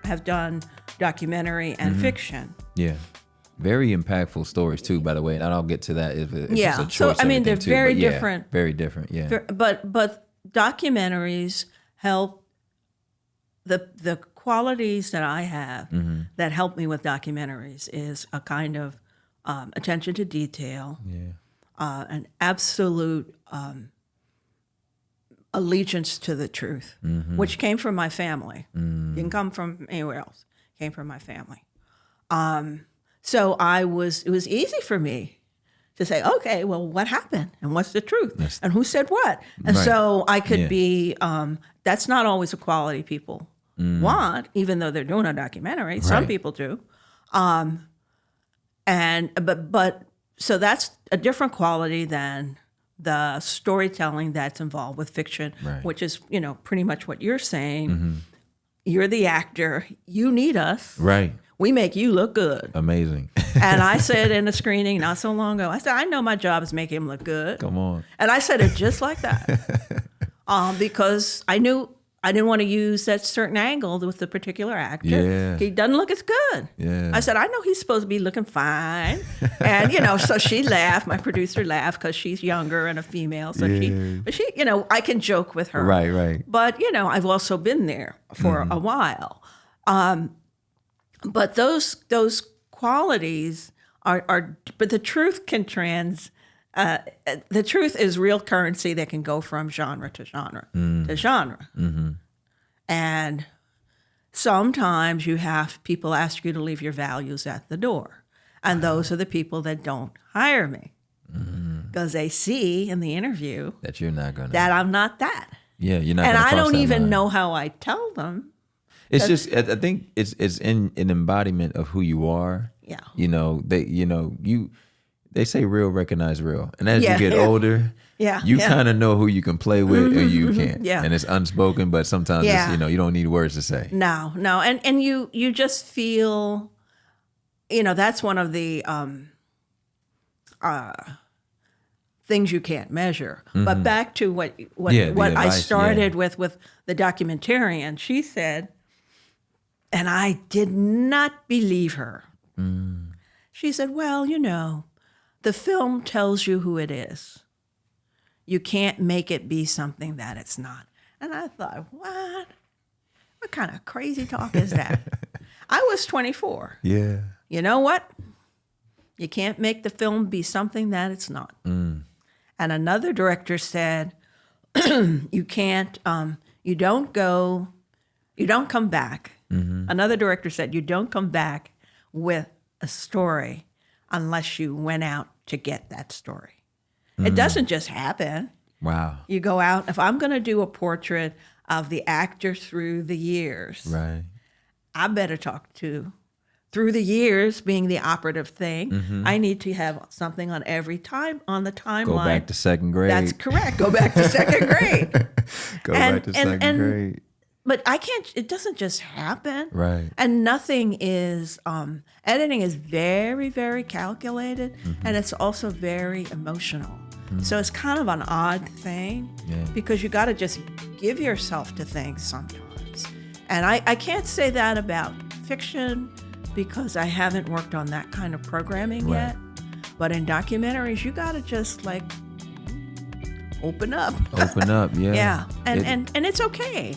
have done documentary and fiction. Yeah. Very impactful stories too, by the way. And I'll get to that if it's a choice. So I mean, they're too, very but yeah, different. Very different, yeah. But documentaries help the qualities that I have that help me with documentaries is a kind of attention to detail, an absolute allegiance to the truth, which came from my family. Didn't come from anywhere else. Came from my family. So it was easy for me to say, okay, well, what happened? And what's the truth? And who said what? And so I could be, that's not always a quality people want, even though they're doing a documentary. Some people do. But so that's a different quality than the storytelling that's involved with fiction, which is, pretty much what you're saying. You're the actor. You need us. Right. We make you look good. Amazing. And I said in a screening not so long ago, I said, I know my job is making him look good. Come on. And I said it just like that. Because I knew I didn't want to use that certain angle with the particular actor. Yeah. He doesn't look as good. Yeah. I said, I know he's supposed to be looking fine. And, so she laughed. My producer laughed because she's younger and a female. So she, I can joke with her. Right. But, I've also been there for a while. But those qualities are, but the truth can the truth is real currency that can go from genre to genre to genre. And sometimes you have people ask you to leave your values at the door. And those are the people that don't hire me because they see in the interview that you're not going to, that I'm not that. Yeah, you're not. And I don't even know how I tell them. It's just, I think it's in an embodiment of who you are. Yeah. They say real recognize real. And as you get older, you kind of know who you can play with and you can't. Yeah. And it's unspoken, but sometimes it's, you don't need words to say. No. And you just feel, that's one of the things you can't measure. But back to what advice, I started with the documentarian, she said, and I did not believe her. She said, well, the film tells you who it is. You can't make it be something that it's not. And I thought, what? What kind of crazy talk is that? I was 24. Yeah. You know what? You can't make the film be something that it's not. And another director said, you can't, you don't come back. Another director said, you don't come back with a story unless you went out to get that story. It doesn't just happen. Wow. You go out. If I'm going to do a portrait of the actor through the years, right, I better talk to, through the years being the operative thing, I need to have something on every time on the timeline. Go back to second grade. That's correct. Go back to second grade. Back to second grade. But I can't, it doesn't just happen. Right. And nothing is, editing is very, very calculated, and it's also very emotional. So it's kind of an odd thing because you got to just give yourself to things sometimes. And I can't say that about fiction because I haven't worked on that kind of programming yet. But in documentaries, you got to just open up. Open up, yeah. Yeah. And it's okay.